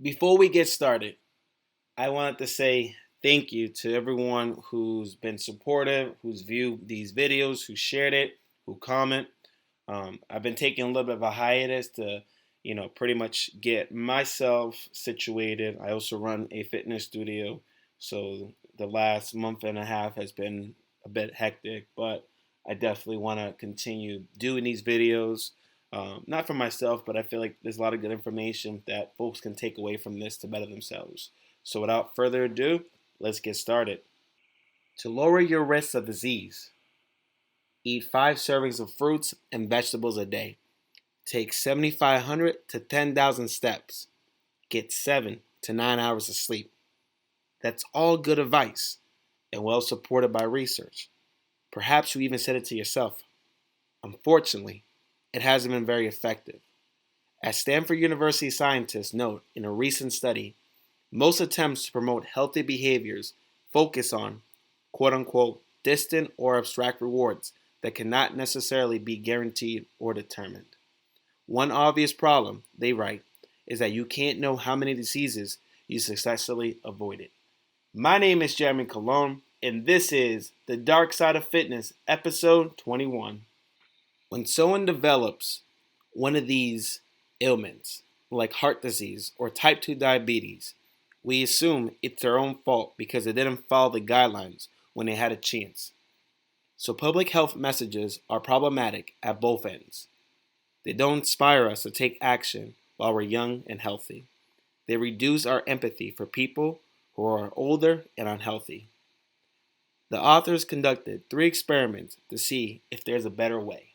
Before we get started, I wanted to say thank you to everyone who's been supportive, who's viewed these videos, who shared it, who comment. I've been taking a little bit of a hiatus to, pretty much get myself situated. I also run a fitness studio, so the last month and a half has been a bit hectic, but I definitely want to continue doing these videos. Not for myself, but I feel like there's a lot of good information that folks can take away from this to better themselves. So without further ado, let's get started. To lower your risk of disease, eat 5 servings of fruits and vegetables a day. Take 7,500 to 10,000 steps. Get 7 to 9 hours of sleep. That's all good advice and well supported by research. Perhaps you even said it to yourself. Unfortunately, it hasn't been very effective. As Stanford University scientists note in a recent study, most attempts to promote healthy behaviors focus on quote unquote distant or abstract rewards that cannot necessarily be guaranteed or determined. One obvious problem, they write, is that you can't know how many diseases you successfully avoided. My name is Jeremy Colon, and this is The Dark Side of Fitness, episode 21. When someone develops one of these ailments, like heart disease or type 2 diabetes, we assume it's their own fault because they didn't follow the guidelines when they had a chance. So public health messages are problematic at both ends. They don't inspire us to take action while we're young and healthy. They reduce our empathy for people who are older and unhealthy. The authors conducted 3 experiments to see if there's a better way.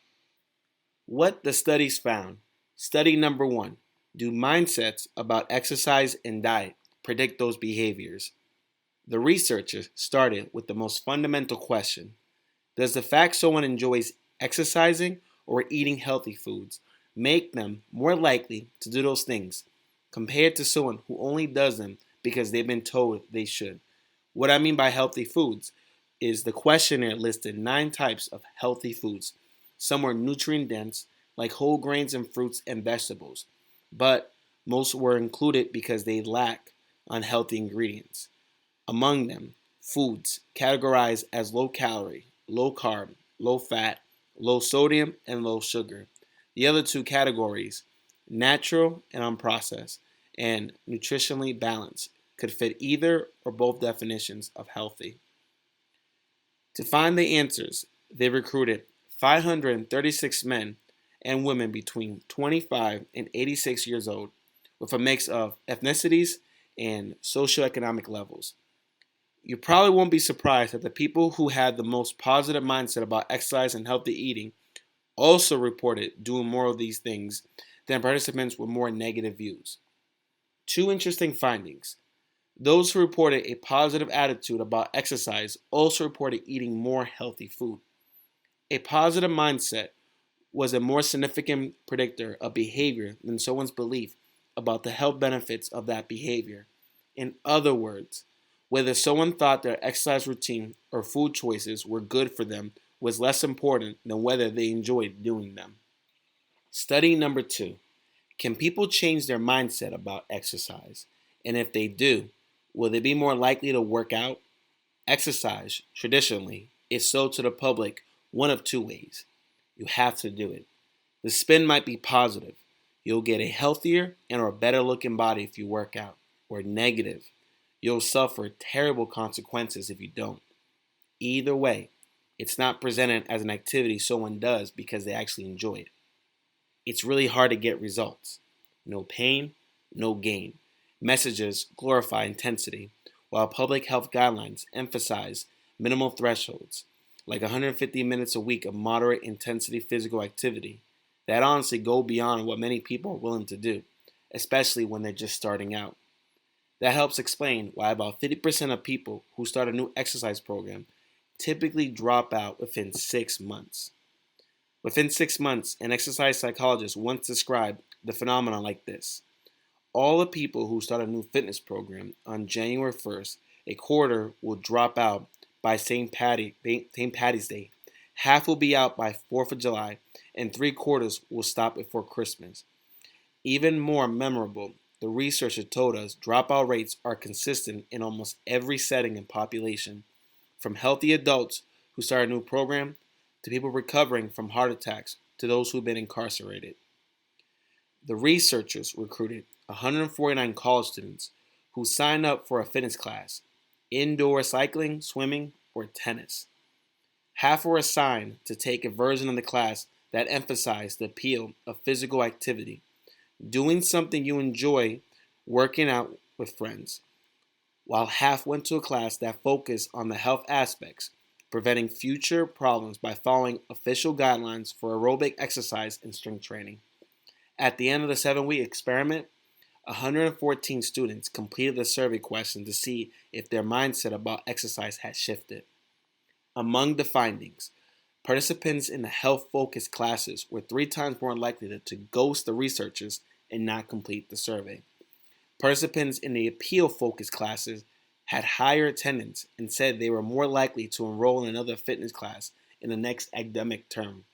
What the studies found. Study number 1. Do mindsets about exercise and diet predict those behaviors? The researchers started with the most fundamental question. Does the fact someone enjoys exercising or eating healthy foods make them more likely to do those things compared to someone who only does them because they've been told they should? What I mean by healthy foods is the questionnaire listed 9 types of healthy foods. Some were nutrient dense, like whole grains and fruits and vegetables, but most were included because they lack unhealthy ingredients. Among them, foods categorized as low calorie, low carb, low fat, low sodium, and low sugar. The other 2 categories, natural and unprocessed, and nutritionally balanced, could fit either or both definitions of healthy. To find the answers, they recruited 536 men and women between 25 and 86 years old, with a mix of ethnicities and socioeconomic levels. You probably won't be surprised that the people who had the most positive mindset about exercise and healthy eating also reported doing more of these things than participants with more negative views. 2 interesting findings. Those who reported a positive attitude about exercise also reported eating more healthy food. A positive mindset was a more significant predictor of behavior than someone's belief about the health benefits of that behavior. In other words, whether someone thought their exercise routine or food choices were good for them was less important than whether they enjoyed doing them. Study number 2. Can people change their mindset about exercise? And if they do, will they be more likely to work out? Exercise, traditionally, is sold to the public one of 2 ways. You have to do it. The spin might be positive. You'll get a healthier and or better looking body if you work out. Or negative. You'll suffer terrible consequences if you don't. Either way, it's not presented as an activity someone does because they actually enjoy it. It's really hard to get results. No pain, no gain. Messages glorify intensity, while public health guidelines emphasize minimal thresholds, like 150 minutes a week of moderate intensity physical activity, that honestly go beyond what many people are willing to do, especially when they're just starting out. That helps explain why about 50% of people who start a new exercise program typically drop out within 6 months. Within 6 months, an exercise psychologist once described the phenomenon like this. All the people who start a new fitness program on January 1st, a quarter will drop out by St. Patty's Day. Half will be out by 4th of July, and 3/4 will stop before Christmas. Even more memorable, the researcher told us dropout rates are consistent in almost every setting and population, from healthy adults who start a new program to people recovering from heart attacks to those who've been incarcerated. The researchers recruited 149 college students who signed up for a fitness class, indoor cycling, swimming, or tennis. Half were assigned to take a version of the class that emphasized the appeal of physical activity, doing something you enjoy, working out with friends, while half went to a class that focused on the health aspects, preventing future problems by following official guidelines for aerobic exercise and strength training. At the end of the 7-week experiment, 114 students completed the survey question to see if their mindset about exercise had shifted. Among the findings, participants in the health-focused classes were 3 times more likely to ghost the researchers and not complete the survey. Participants in the appeal-focused classes had higher attendance and said they were more likely to enroll in another fitness class in the next academic term.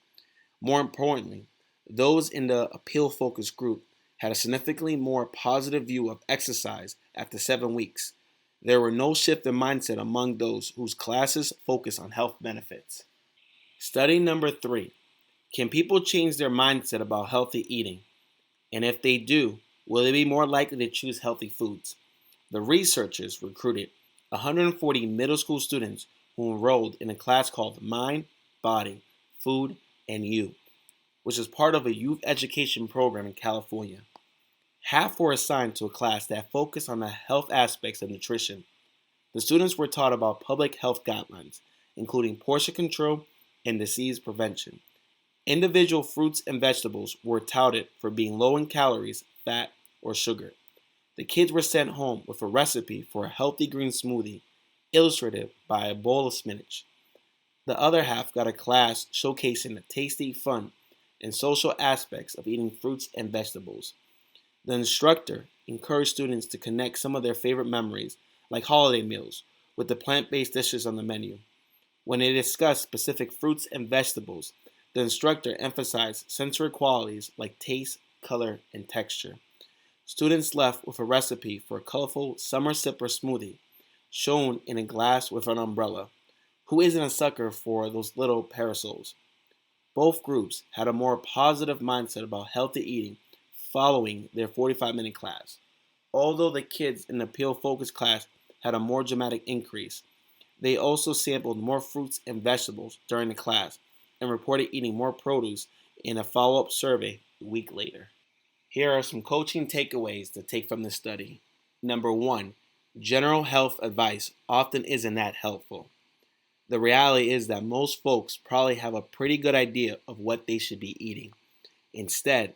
More importantly, those in the appeal-focused group had a significantly more positive view of exercise after 7 weeks. There were no shift in mindset among those whose classes focus on health benefits. Study number 3. Can people change their mindset about healthy eating? And if they do, will they be more likely to choose healthy foods? The researchers recruited 140 middle school students who enrolled in a class called Mind, Body, Food, and You, which is part of a youth education program in California. Half were assigned to a class that focused on the health aspects of nutrition. The students were taught about public health guidelines, including portion control and disease prevention. Individual fruits and vegetables were touted for being low in calories, fat, or sugar. The kids were sent home with a recipe for a healthy green smoothie, illustrated by a bowl of spinach. The other half got a class showcasing the tasty, fun, and social aspects of eating fruits and vegetables. The instructor encouraged students to connect some of their favorite memories, like holiday meals, with the plant-based dishes on the menu. When they discussed specific fruits and vegetables, the instructor emphasized sensory qualities like taste, color, and texture. Students left with a recipe for a colorful summer sipper smoothie, shown in a glass with an umbrella. Who isn't a sucker for those little parasols? Both groups had a more positive mindset about healthy eating following their 45-minute class. Although the kids in the appeal-focused class had a more dramatic increase, they also sampled more fruits and vegetables during the class and reported eating more produce in a follow-up survey a week later. Here are some coaching takeaways to take from this study. Number 1, general health advice often isn't that helpful. The reality is that most folks probably have a pretty good idea of what they should be eating. Instead,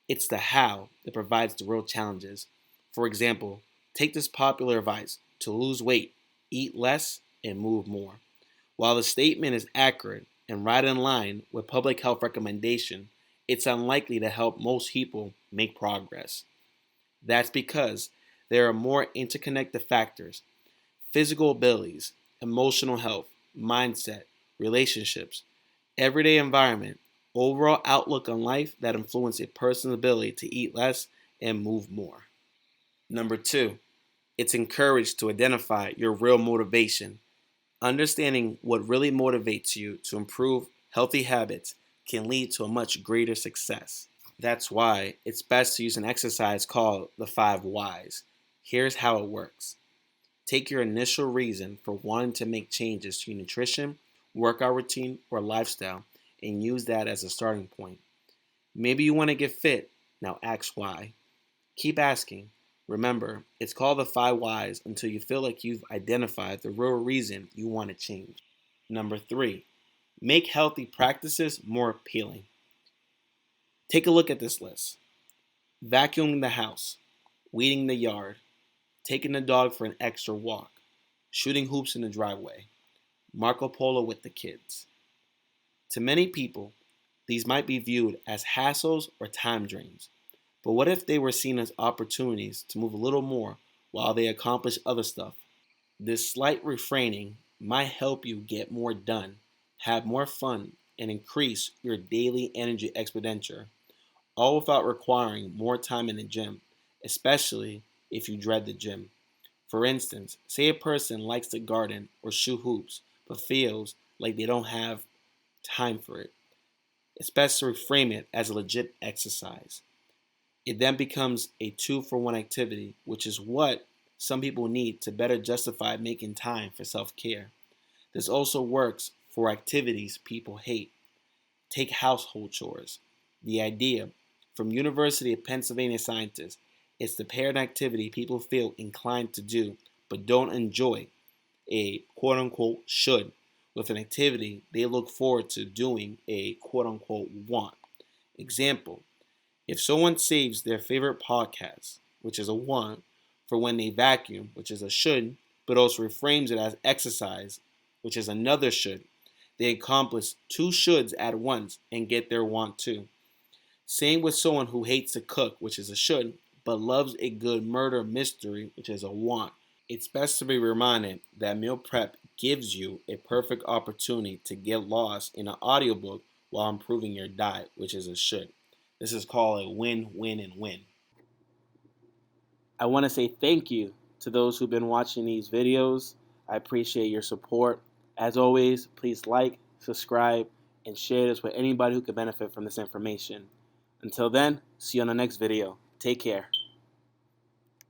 it's the how that provides the real challenges. For example, take this popular advice: to lose weight, eat less, and move more. While the statement is accurate and right in line with public health recommendation, it's unlikely to help most people make progress. That's because there are more interconnected factors: physical abilities, emotional health, mindset, relationships, everyday environment, overall outlook on life that influence a person's ability to eat less and move more. Number 2, it's encouraged to identify your real motivation. Understanding what really motivates you to improve healthy habits can lead to a much greater success. That's why it's best to use an exercise called the 5 whys. Here's how it works. Take your initial reason for wanting to make changes to your nutrition, workout routine, or lifestyle and use that as a starting point. Maybe you want to get fit. Now ask why. Keep asking. Remember, it's called the 5 whys until you feel like you've identified the real reason you want to change. Number 3, make healthy practices more appealing. Take a look at this list. Vacuuming the house, weeding the yard, taking the dog for an extra walk, shooting hoops in the driveway, Marco Polo with the kids. To many people, these might be viewed as hassles or time drains. But what if they were seen as opportunities to move a little more while they accomplish other stuff? This slight refraining might help you get more done, have more fun, and increase your daily energy expenditure, all without requiring more time in the gym, especially if you dread the gym. For instance, say a person likes to garden or shoot hoops, but feels like they don't have time for it. It's best to reframe it as a legit exercise. It then becomes a 2-for-1 activity, which is what some people need to better justify making time for self-care. This also works for activities people hate. Take household chores. The idea from University of Pennsylvania scientists is to pair an activity people feel inclined to do but don't enjoy, a quote-unquote should, with an activity they look forward to doing, a quote-unquote want. Example, if someone saves their favorite podcast, which is a want, for when they vacuum, which is a should, but also reframes it as exercise, which is another should, they accomplish 2 shoulds at once and get their want too. Same with someone who hates to cook, which is a should, but loves a good murder mystery, which is a want. It's best to be reminded that meal prep gives you a perfect opportunity to get lost in an audiobook while improving your diet, which is a should. This is called a win, win, and win. I want to say thank you to those who've been watching these videos. I appreciate your support. As always, please like, subscribe, and share this with anybody who could benefit from this information. Until then, see you on the next video. Take care.